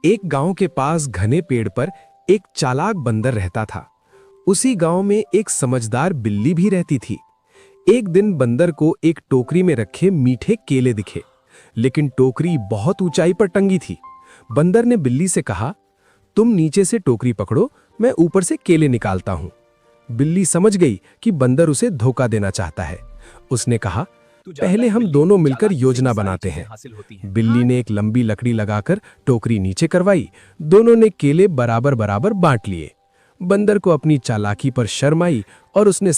एक गांव के पास घने पेड़ पर एक चालाक बंदर रहता था। उसी गांव में एक समझदार बिल्ली भी रहती थी। एक दिन बंदर को एक टोकरी में रखे मीठे केले दिखे, लेकिन टोकरी बहुत ऊंचाई पर टंगी थी। बंदर ने बिल्ली से कहा, तुम नीचे से टोकरी पकड़ो, मैं ऊपर से केले निकालता हूं। बिल्ली समझ गई कि बंदर उसे धोखा देना चाहता है। उसने कहा, पहले हम दोनों मिलकर योजना बनाते हैं। बिल्ली ने एक लंबी लकड़ी लगाकर टोकरी नीचे करवाई। दोनों ने केले बराबर बराबर बांट लिए। बंदर को अपनी चालाकी पर शर्म आई और उसने